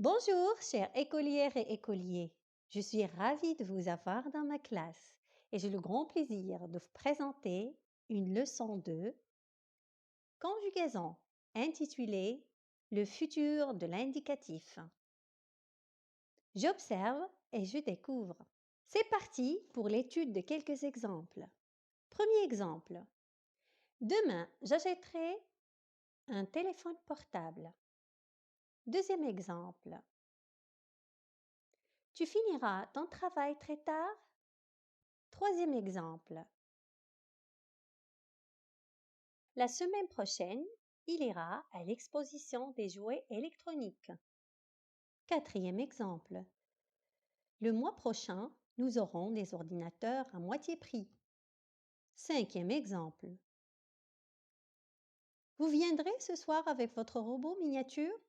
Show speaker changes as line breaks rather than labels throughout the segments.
Bonjour, chers écolières et écoliers. Je suis ravie de vous avoir dans ma classe et j'ai le grand plaisir de vous présenter une leçon de conjugaison intitulée Le futur de l'indicatif. J'observe et je découvre. C'est parti pour l'étude de quelques exemples. Premier exemple. Demain, j'achèterai un téléphone portable. Deuxième exemple. Tu finiras ton travail très tard? Troisième exemple. La semaine prochaine, il ira à l'exposition des jouets électroniques. Quatrième exemple. Le mois prochain, nous aurons des ordinateurs à moitié prix. Cinquième exemple. Vous viendrez ce soir avec votre robot miniature?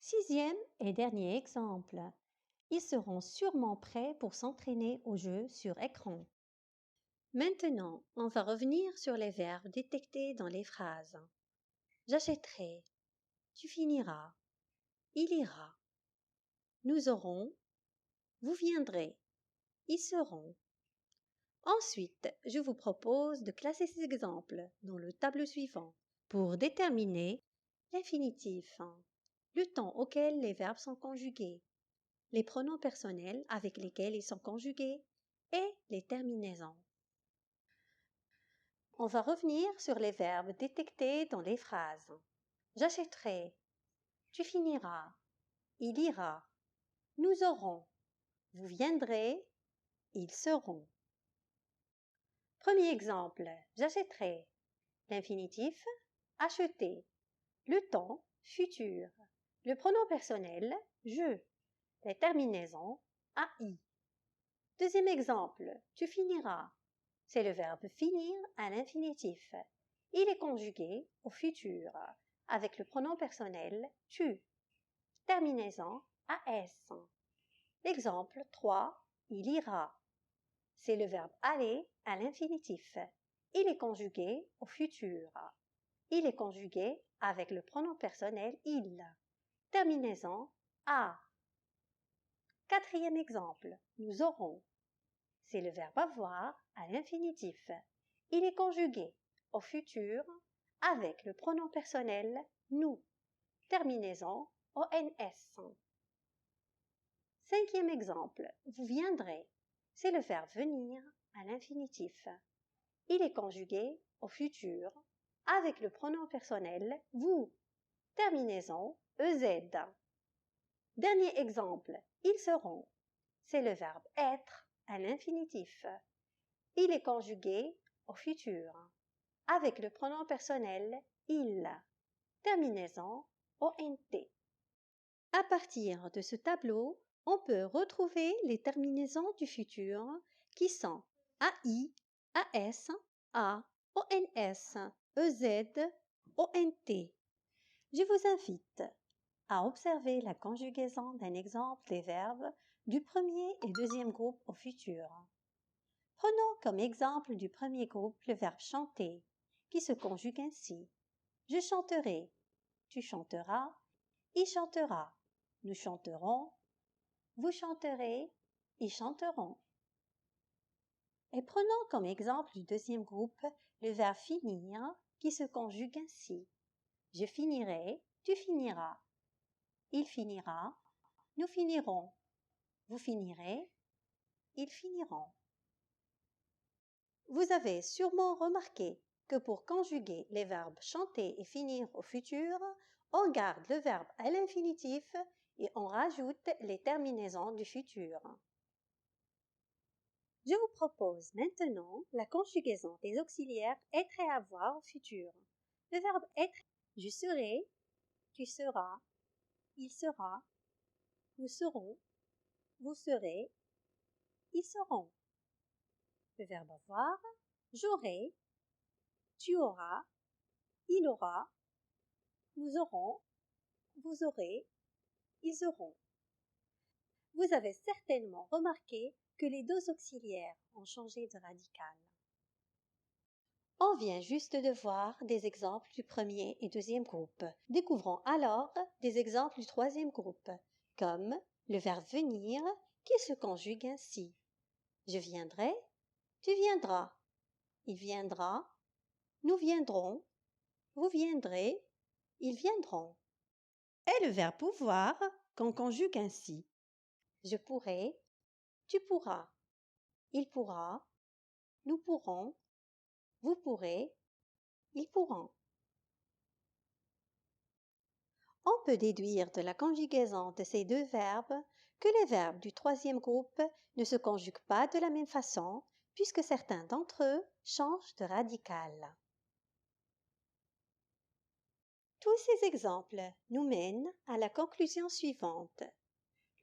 Sixième et dernier exemple. Ils seront sûrement prêts pour s'entraîner au jeu sur écran. Maintenant, on va revenir sur les verbes détectés dans les phrases. J'achèterai. Tu finiras. Il ira. Nous aurons. Vous viendrez. Ils seront. Ensuite, je vous propose de classer ces exemples dans le tableau suivant pour déterminer l'infinitif, le temps auquel les verbes sont conjugués, les pronoms personnels avec lesquels ils sont conjugués et les terminaisons. On va revenir sur les verbes détectés dans les phrases. J'achèterai. Tu finiras. Il ira. Nous aurons. Vous viendrez. Ils seront. Premier exemple. J'achèterai. L'infinitif. Acheter. Le temps. Futur. Le pronom personnel. Je. Les terminaisons. AI. Deuxième exemple. Tu finiras. C'est le verbe finir à l'infinitif. Il est conjugué au futur avec le pronom personnel tu. Terminaison AS. L'exemple 3. Il ira. C'est le verbe aller à l'infinitif. Il est conjugué au futur. Il est conjugué avec le pronom personnel il. Terminaison a. Quatrième exemple. Nous aurons. C'est le verbe avoir à l'infinitif. Il est conjugué au futur avec le pronom personnel nous. Terminaison ONS. Cinquième exemple. Vous viendrez. C'est le verbe venir à l'infinitif. Il est conjugué au futur avec le pronom personnel vous. Terminaison EZ. Dernier exemple. Ils seront. C'est le verbe être à l'infinitif. Il est conjugué au futur avec le pronom personnel il. Terminaison ONT. À partir de ce tableau, on peut retrouver les terminaisons du futur qui sont AI, AS, A, ONS, EZ, ONT. Je vous invite à observer la conjugaison d'un exemple des verbes du premier et deuxième groupe au futur. Prenons comme exemple du premier groupe le verbe chanter, qui se conjugue ainsi. Je chanterai, tu chanteras, il chantera, nous chanterons, vous chanterez, ils chanteront. Et prenons comme exemple du deuxième groupe le verbe finir, qui se conjugue ainsi. Je finirai, tu finiras, il finira, nous finirons, vous finirez, ils finiront. Vous avez sûrement remarqué que pour conjuguer les verbes chanter et finir au futur, on garde le verbe à l'infinitif et on rajoute les terminaisons du futur. Je vous propose maintenant la conjugaison des auxiliaires être et avoir au futur. Le verbe être, je serai, tu seras, il sera, nous serons, vous serez, ils seront. Le verbe avoir, j'aurai, tu auras, il aura, nous aurons, vous aurez, ils auront. Vous avez certainement remarqué que les deux auxiliaires ont changé de radical. On vient juste de voir des exemples du premier et deuxième groupe. Découvrons alors des exemples du troisième groupe, comme le verbe venir qui se conjugue ainsi. Je viendrai, tu viendras, il viendra, nous viendrons, vous viendrez, ils viendront. Et le verbe pouvoir qu'on conjugue ainsi. Je pourrai, tu pourras, il pourra, nous pourrons, vous pourrez, ils pourront. On peut déduire de la conjugaison de ces deux verbes que les verbes du troisième groupe ne se conjuguent pas de la même façon puisque certains d'entre eux changent de radical. Tous ces exemples nous mènent à la conclusion suivante.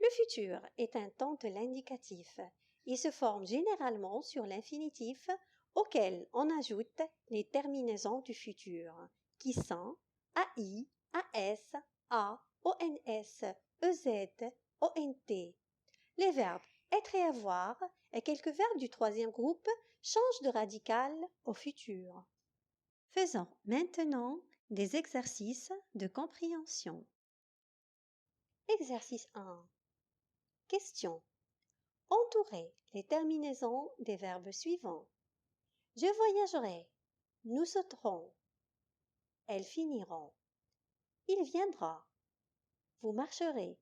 Le futur est un temps de l'indicatif. Il se forme généralement sur l'infinitif auquel on ajoute les terminaisons du futur, qui sont AI, AS, A, ONS, EZ, ONT. Les verbes être et avoir et quelques verbes du troisième groupe changent de radical au futur. Faisons maintenant des exercices de compréhension. Exercice 1. Question. Entourez les terminaisons des verbes suivants. Je voyagerai. Nous sauterons. Elles finiront. Il viendra. Vous marcherez.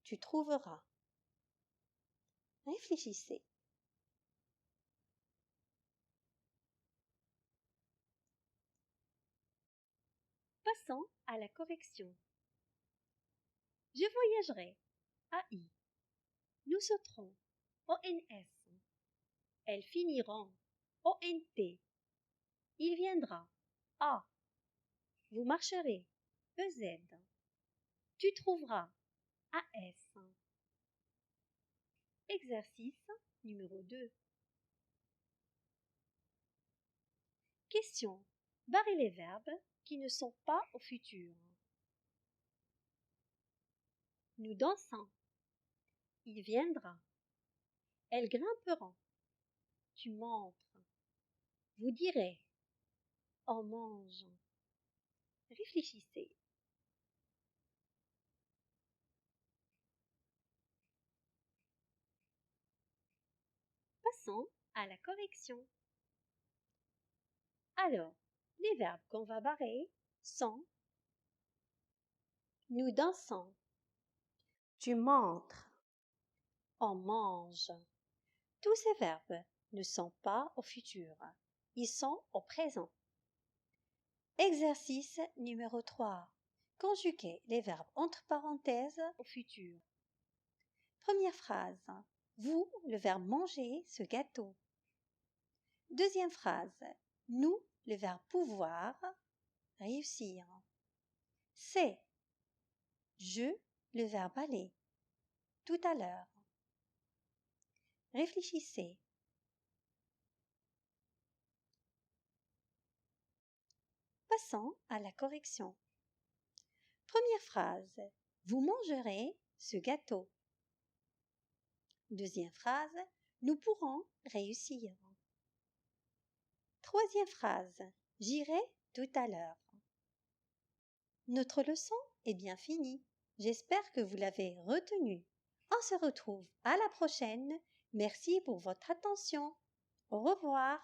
Tu trouveras. Réfléchissez. Passons à la correction. Je voyagerai. AI. Nous sauterons. ONS. Elles finiront. ONT. Il viendra. A. Vous marcherez. EZ. Tu trouveras. AS. Exercice numéro 2. Question. Barrez les verbes qui ne sont pas au futur. Nous dansons. Il viendra. Elles grimperont. Tu montres. Vous direz. On mange. Réfléchissez. Passons à la correction. Alors, les verbes qu'on va barrer sont nous dansons, tu montres, on mange. Tous ces verbes ne sont pas au futur, ils sont au présent. Exercice numéro 3. Conjuguez les verbes entre parenthèses au futur. Première phrase. Vous, le verbe manger, ce gâteau. Deuxième phrase. Nous, le verbe pouvoir, réussir. C'est. Je, le verbe aller. Tout à l'heure. Réfléchissez. Passons à la correction. Première phrase. Vous mangerez ce gâteau. Deuxième phrase. Nous pourrons réussir. Troisième phrase. J'irai tout à l'heure. Notre leçon est bien finie. J'espère que vous l'avez retenue. On se retrouve à la prochaine. Merci pour votre attention. Au revoir.